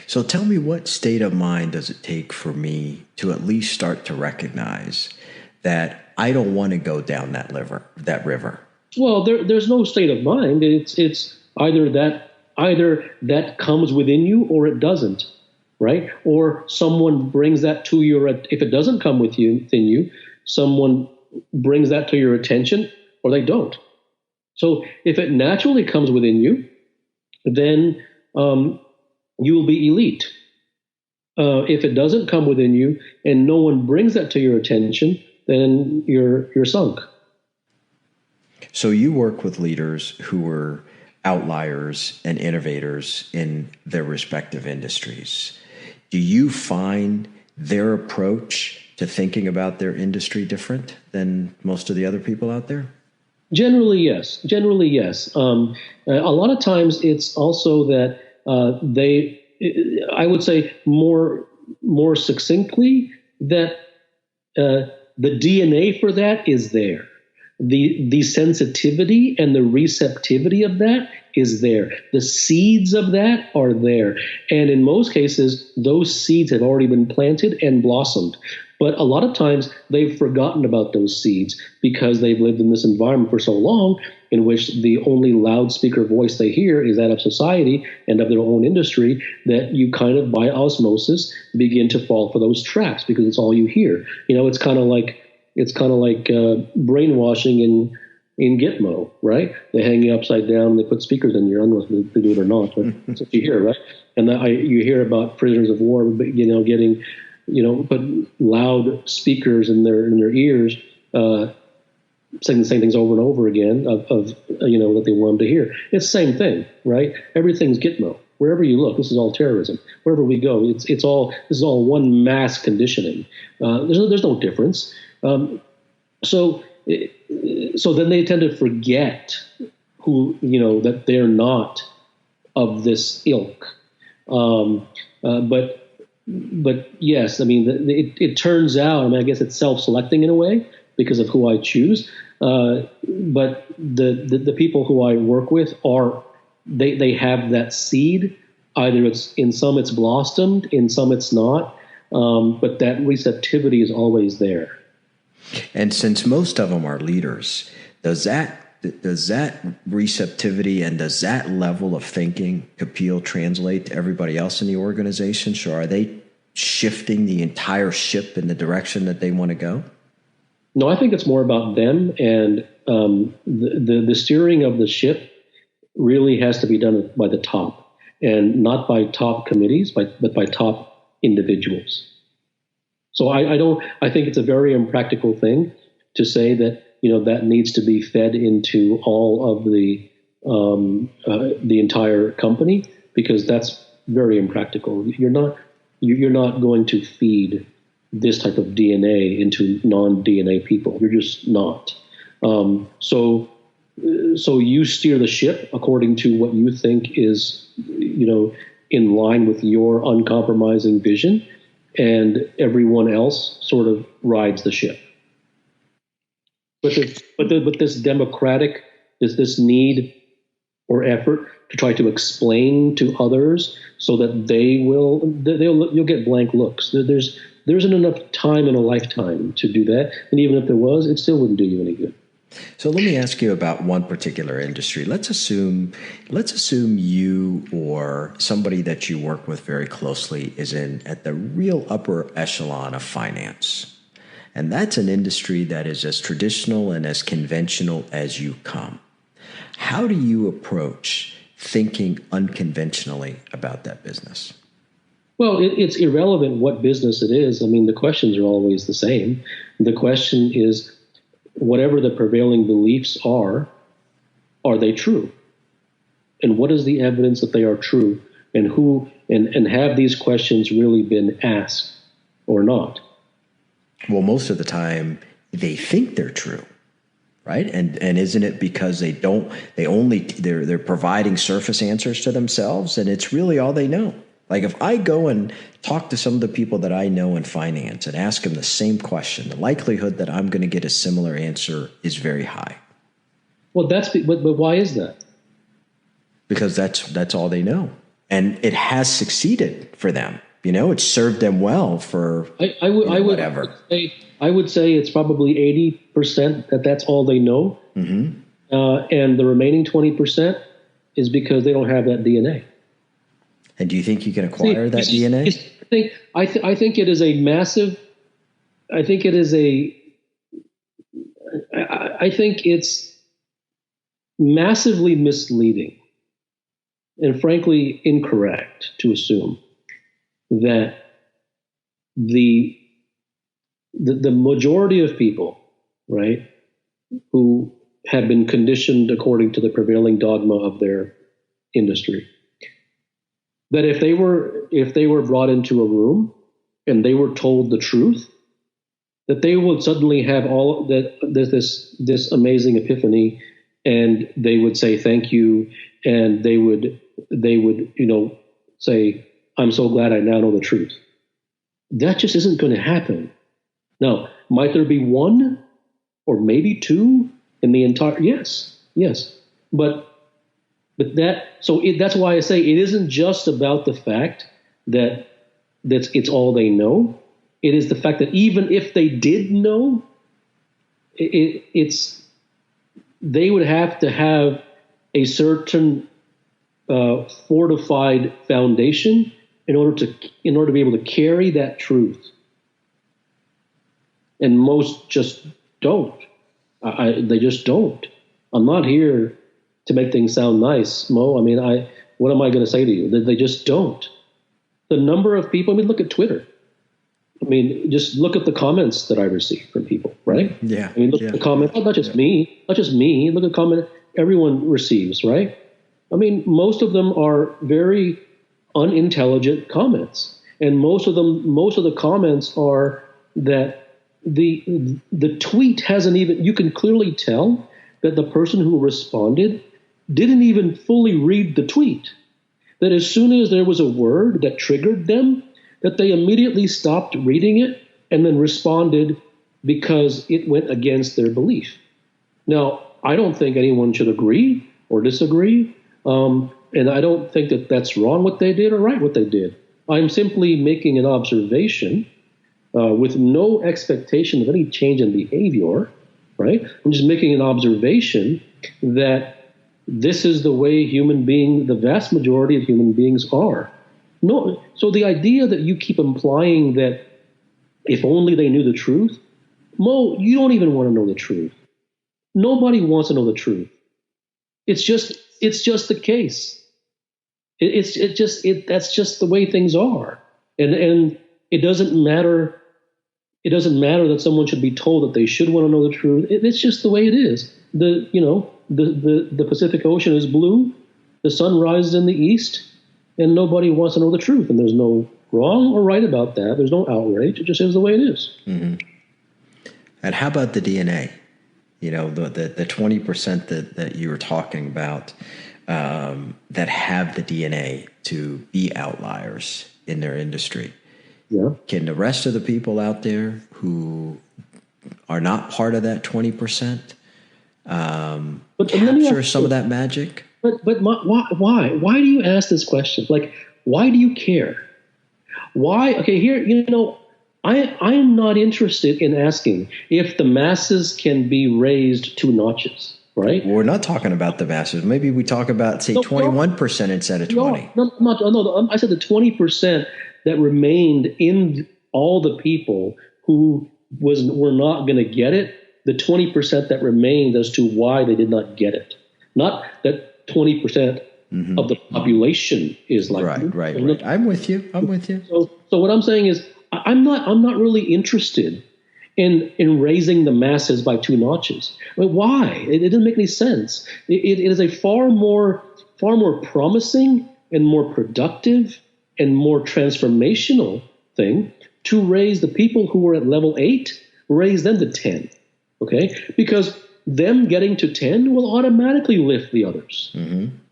So tell me, what state of mind does it take for me to at least start to recognize that I don't want to go down that river? Well, there's no state of mind. It's either that comes within you or it doesn't, right? Or someone brings that to your. If it doesn't come within you, someone brings that to your attention, or they don't. So if it naturally comes within you, then you will be elite. If it doesn't come within you and no one brings that to your attention, then you're sunk. So you work with leaders who are outliers and innovators in their respective industries. Do you find their approach to thinking about their industry different than most of the other people out there? Generally, yes. A lot of times it's also that I would say more succinctly, that the DNA for that is there. The sensitivity and the receptivity of that is there. The seeds of that are there. And in most cases, those seeds have already been planted and blossomed. But a lot of times they've forgotten about those seeds because they've lived in this environment for so long in which the only loudspeaker voice they hear is that of society and of their own industry, that you kind of by osmosis begin to fall for those traps because it's all you hear. It's kind of like brainwashing in Gitmo, right? They hang you upside down and they put speakers in your. I don't know if they do it or not, but that's what you hear, right? And you hear about prisoners of war, getting put loud speakers in their ears, saying the same things over and over again of that they want them to hear. It's the same thing, right? Everything's Gitmo. Wherever you look, this is all terrorism. Wherever we go, this is all one mass conditioning. There's no difference. So then they tend to forget that they're not of this ilk. But yes, I mean, it turns out, I guess it's self-selecting in a way because of who I choose. But the people who I work with they have that seed. Either in some it's blossomed, in some it's not. But that receptivity is always there. And since most of them are leaders, does that receptivity and does that level of thinking, Kapil, translate to everybody else in the organization? So are they shifting the entire ship in the direction that they want to go? No, I think it's more about them, and the steering of the ship really has to be done by the top, and not by top committees, but by top individuals. So I think it's a very impractical thing to say that that needs to be fed into all of the entire company, because that's very impractical. You're not going to feed this type of DNA into non-DNA people. You're just not. So you steer the ship according to what you think is in line with your uncompromising vision, and everyone else sort of rides the ship. But this democratic, this need or effort to try to explain to others so that you'll get blank looks. There isn't enough time in a lifetime to do that, and even if there was, it still wouldn't do you any good. So let me ask you about one particular industry. Let's assume you or somebody that you work with very closely is at the real upper echelon of finance. And that's an industry that is as traditional and as conventional as you come. How do you approach thinking unconventionally about that business? Well, it's irrelevant what business it is. I mean, the questions are always the same. The question is, whatever the prevailing beliefs are they true? And what is the evidence that they are true? And have these questions really been asked or not? Well, most of the time they think they're true, right? And isn't it because they're providing surface answers to themselves, and it's really all they know? Like if I go and talk to some of the people that I know in finance and ask them the same question, the likelihood that I'm going to get a similar answer is very high. Well, but why is that? Because that's all they know. And it has succeeded for them. You know, it's served them well for whatever. I would say it's probably 80% that's all they know. Mm-hmm. And the remaining 20% is because they don't have that DNA. And do you think you can acquire that DNA? I think it is a massive. I think it is a. I think it's massively misleading and frankly incorrect to assume that the majority of people, right, who have been conditioned according to the prevailing dogma of their industry, that if they were brought into a room and they were told the truth, that they would suddenly have all that this amazing epiphany, and they would say thank you, and they would say, I'm so glad I now know the truth. That just isn't going to happen. Now, might there be one or maybe two in the entire? Yes, but that's why I say it isn't just about the fact that it's all they know. It is the fact that even if they did know, they would have to have a certain fortified foundation in order to be able to carry that truth. And most just don't. They just don't. I'm not here to make things sound nice, Mo. I mean, what am I going to say to you? They just don't. The number of people. I mean, look at Twitter. I mean, just look at the comments that I receive from people, right? Yeah. I mean, look at the comments. Not just me. Look at the comment everyone receives, right? I mean, most of them are very unintelligent comments, and most of the comments are that the tweet hasn't even. You can clearly tell that the person who responded didn't even fully read the tweet. That as soon as there was a word that triggered them, that they immediately stopped reading it and then responded because it went against their belief. Now, I don't think anyone should agree or disagree, and I don't think that that's wrong what they did or right what they did. I'm simply making an observation with no expectation of any change in behavior, right? I'm just making an observation that this is the way the vast majority of human beings are. No, so the idea that you keep implying that if only they knew the truth, Mo, you don't even want to know the truth. Nobody wants to know the truth. It's just the case. That's just the way things are, and it doesn't matter. It doesn't matter that someone should be told that they should want to know the truth. It's just the way it is. The Pacific Ocean is blue. The sun rises in the east. And nobody wants to know the truth. And there's no wrong or right about that. There's no outrage. It just is the way it is. Mm-hmm. And how about the DNA? You know, the 20% that you were talking about that have the DNA to be outliers in their industry. Yeah. Can the rest of the people out there who are not part of that 20% capture some of that magic? But why? Why do you ask this question? Like, why do you care? Why? Okay, here, I am not interested in asking if the masses can be raised 2 notches, right? We're not talking about the masses. Maybe we talk about, say, 21% instead of 20. No. I said the 20% that remained in all the people who were not going to get it, the 20% that remained as to why they did not get it. Not that 20% of the population is like right. I'm with you. So what I'm saying is I'm not really interested in raising the masses by 2 notches. I mean, why? It doesn't make any sense. It is a far more promising and more productive and more transformational thing to raise the people who are at level 8, raise them to 10. Okay? Because them getting to 10 will automatically lift the others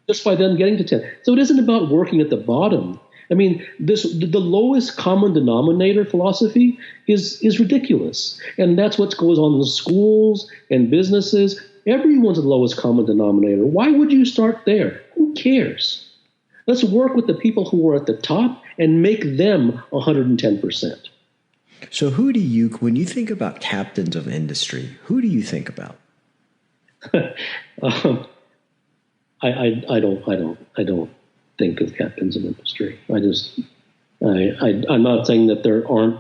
just by them getting to 10. So it isn't about working at the bottom. I mean, the lowest common denominator philosophy is ridiculous. And that's what goes on in schools and businesses. Everyone's the lowest common denominator. Why would you start there? Who cares? Let's work with the people who are at the top and make them 110%. So when you think about captains of industry, who do you think about? I don't think of captains of industry. I'm not saying that there aren't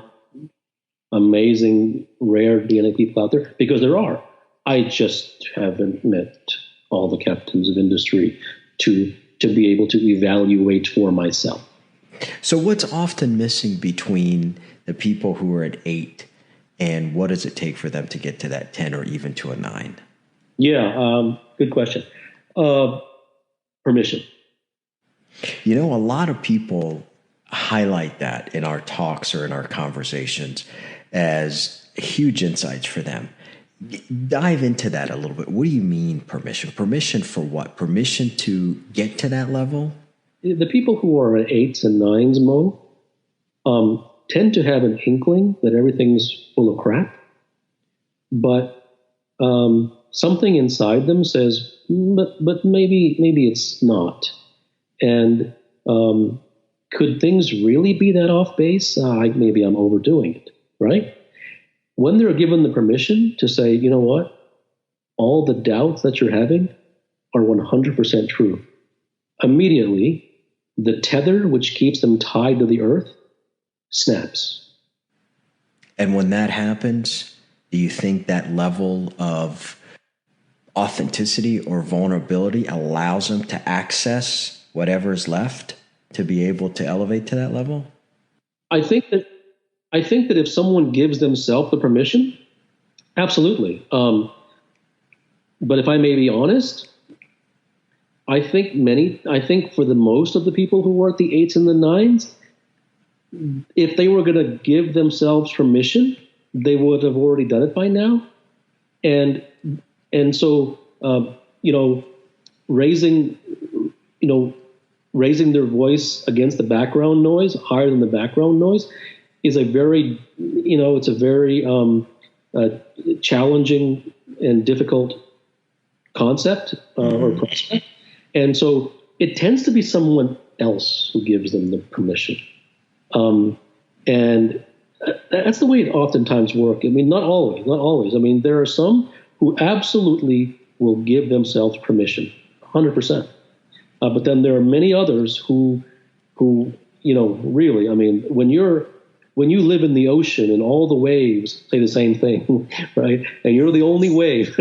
amazing, rare DNA people out there, because there are. I just haven't met all the captains of industry to be able to evaluate for myself. So what's often missing between the people who are at 8 and what does it take for them to get to that 10 or even to a 9? Yeah, good question. Permission. A lot of people highlight that in our talks or in our conversations as huge insights for them. Dive into that a little bit. What do you mean permission? Permission for what? Permission to get to that level? The people who are at 8s and 9s, Mo, tend to have an inkling that everything's full of crap, but something inside them says, but maybe it's not. And could things really be that off base? Maybe I'm overdoing it, right? When they're given the permission to say, you know what, all the doubts that you're having are 100% true, immediately the tether which keeps them tied to the earth snaps. And when that happens, do you think that level of authenticity or vulnerability allows them to access whatever is left to be able to elevate to that level? I think that if someone gives themselves the permission, absolutely. But if I may be honest, I think for the most of the people who are at the 8s and the 9s, if they were going to give themselves permission, they would have already done it by now. And so, raising their voice against the background noise, higher than the background noise, is a very, it's a very challenging and difficult concept or prospect. And so it tends to be someone else who gives them the permission. And that's the way it oftentimes works. I mean, not always. I mean, there are some who absolutely will give themselves permission, 100%. But then there are many others who, really, I mean, when you live in the ocean and all the waves say the same thing, right? And you're the only wave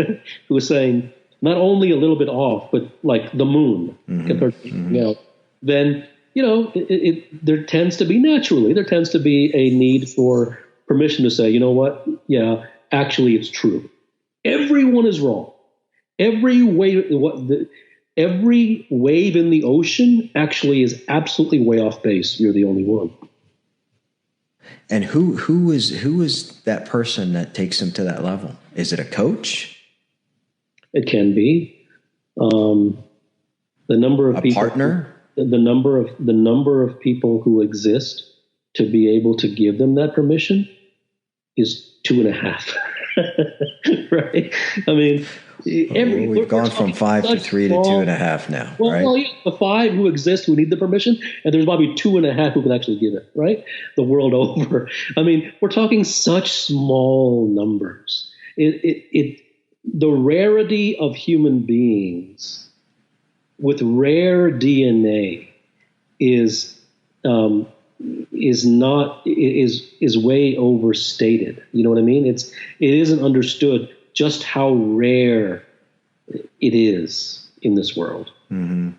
who is saying not only a little bit off, but like the moon, compared to, then, there tends to be a need for permission to say, you know what? Yeah, actually it's true. Everyone is wrong. Every wave in the ocean actually is absolutely way off base. You're the only one. And who is that person that takes them to that level? Is it a coach? It can be the number of people, partner. The number of people who exist to be able to give them that permission is 2.5. Right? I mean, we've gone from 5 to 3 to 2.5 now. Well, right? Well, the 5 who exist who need the permission, and there's probably 2.5 who can actually give it. Right? The world over. I mean, we're talking such small numbers. The rarity of human beings with rare DNA is way overstated. You know what I mean? It isn't understood just how rare it is in this world. Mm-hmm.